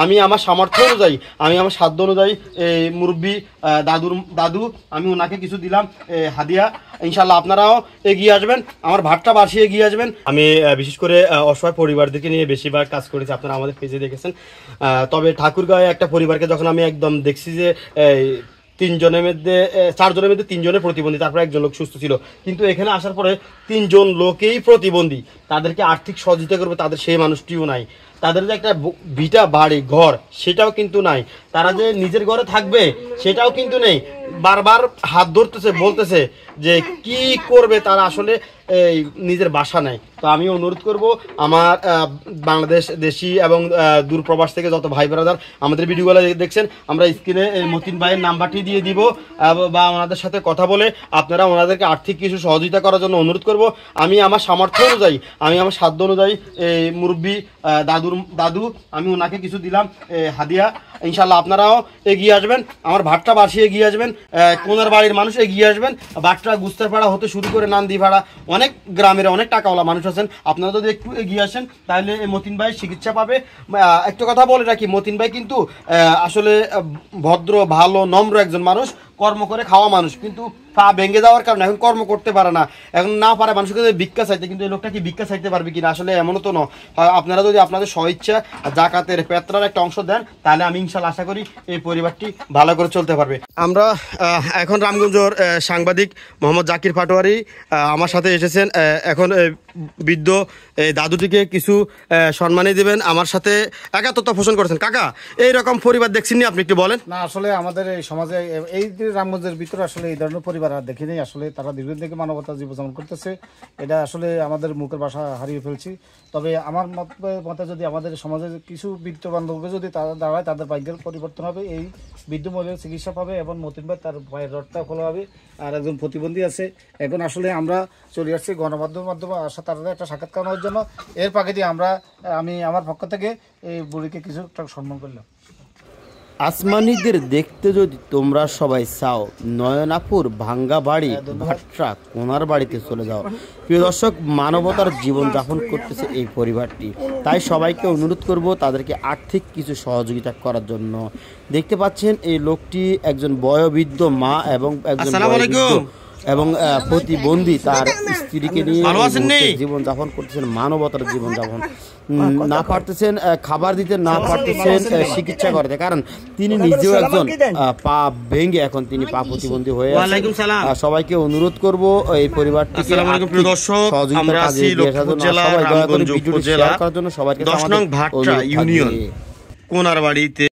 আমি আমার সামর্থ্য অনুযায়ী আমি আমার সাধ্য অনুযায়ী মুরব্বী দাদু আমি ওনাকে কিছু দিলাম হাদিয়া। ইনশাল্লাহ আপনারাও এগিয়ে আসবেন, আমার ভাতটা বাসিয়ে এগিয়ে আসবেন। আমি বিশেষ করে অসহায় পরিবারদেরকে নিয়ে বেশিরভাগ কাজ করেছি, আপনারা আমাদের পেজে দেখেছেন। তবে ঠাকুরগাঁয়ে একটা পরিবারকে যখন আমি একদম দেখছি যে চারজনের মধ্যে তিনজনের প্রতিবন্ধী, তারপরে একজন লোক সুস্থ ছিল, কিন্তু এখানে আসার পরে তিনজন লোকেই প্রতিবন্ধী। তাদেরকে আর্থিক সহযোগিতা করবে তাদের সেই মানুষটিও নাই, তাদের যে একটা ভিটা বাড়ি ঘর সেটাও কিন্তু নাই, তারা যে নিজের ঘরে থাকবে সেটাও কিন্তু নেই। বারবার হাত ধরতেছে, বলতেছে যে কি করবে, তারা আসলে নিজের বাসা নেই। তো আমি অনুরোধ করব আমার বাংলাদেশ দেশি এবং দূরপ্রবাস থেকে যত ভাই ব্রাদার আমাদের ভিডিওগুলো দেখছেন, আমরা স্ক্রিনে মতিন ভাইয়ের নাম্বারটি দিয়ে দিব বা ওনাদের সাথে কথা বলে আপনারা ওনাদেরকে আর্থিক কিছু সহযোগিতা করার জন্য অনুরোধ করব। আমি আমার সামর্থ্য অনুযায়ী আমি আমার সাধ্য অনুযায়ী মুরব্বী দাদু আমি ওনাকে কিছু দিলাম হাদিয়া। ইনশাল্লাহ আপনারাও এগিয়ে আসবেন, আমার ভাতটা বাসিয়ে এগিয়ে আসবেন, কোনার বাড়ির মানুষ এগিয়ে আসবেন। বাট্টা গুস্তারপাড়া হতে শুরু করে নান্দিপাড়া অনেক গ্রামের অনেক টাকাওয়ালা মানুষ আছেন, আপনারা যদি একটু এগিয়ে আসেন তাহলে মতিন ভাই চিকিৎসা পাবে। একটা কথা বলে রাখি, মতিন ভাই কিন্তু আসলে ভদ্র ভালো নম্র একজন মানুষ, কর্ম করে খাওয়া মানুষ, কিন্তু পা ভেঙে যাওয়ার কারণে এখন কর্ম করতে পারে না, এখন না পারে মানুষকে ভিক্ষা চাইতে। কিন্তু এই লোকটা কি ভিক্ষা চাইতে পারবে কিনা আসলে এমনও তো নয়। আপনারা যদি আপনাদের স্বইচ্ছা জাকাতের পেত্রার একটা অংশ দেন তাহলে আমি ইনশাল্লাহ আশা করি এই পরিবারটি ভালো করে চলতে পারবে। আমরা এখন রামগঞ্জের সাংবাদিক মোহাম্মদ জাকির পাটোয়ারি আমার সাথে এসেছেন। এখন বৃদ্ধ দাদুটিকে কিছু সম্মানী দেবেন, আমার সাথে একাত্মতা পোষণ করেছেন। কাকা, এইরকম পরিবার দেখছেন আপনি একটু বলেন না? আসলে আমাদের এই সমাজে এই রামগঞ্জের ভিতরে আসলে এই ধরনের পরিবার আর দেখিনি। আসলে তারা দীর্ঘদিন থেকে মানবতা জীবনযাপন করতেছে, এটা আসলে আমাদের মুখের ভাষা হারিয়ে ফেলছি। তবে আমার মতে যদি আমাদের সমাজে কিছু বৃদ্ধ বান্ধবকে যদি তারা দাঁড়ায়, তাদের ভাগ্যের পরিবর্তন হবে, এই বৃদ্ধ মহিলার চিকিৎসা পাবে এবং মতিন ভাই তার পায়ের রডটা খোলা হবে। আর একজন প্রতিবন্ধী আছে, এখন আসলে আমরা চলে আসছি গণমাধ্যমের মাধ্যমে আসা তাদের একটা সাক্ষাৎকার নেওয়ার জন্য। এর পাকে দিয়ে আমি আমার পক্ষ থেকে এই বুড়িকে কিছু সম্মান করলাম। আসমানিদের দেখতে যদি তোমরা সবাই চাও, নয়নাপুর ভাঙ্গা বাড়ি ভাট্টা কোনার বাড়িতে চলে যাও। প্রিয় দর্শক, মানবতার জীবন যাপন করতেছে এই পরিবারটি, তাই সবাইকে অনুরোধ করব তাদেরকে আর্থিক কিছু সহযোগিতা করার জন্য। দেখতে পাচ্ছেন এই লোকটি একজন বয়োবৃদ্ধ মা এবং একজন এবং প্রতিবন্ধী তার স্ত্রীকে নিয়ে জীবন যাপন করতেছেন, মানবতার জীবন যাপন না পারতেছেন, খাবার দিতে না পারতেছেন, চিকিৎসা করতে, কারণ তিনি নিজেও একজন পা ভেঙে এখন তিনি পা প্রতিবন্ধী হয়ে আছেন। সবাইকে অনুরোধ করব এই পরিবারটিকে সহযোগিতা করার জন্য, সবাইকে কোনার বাড়িতে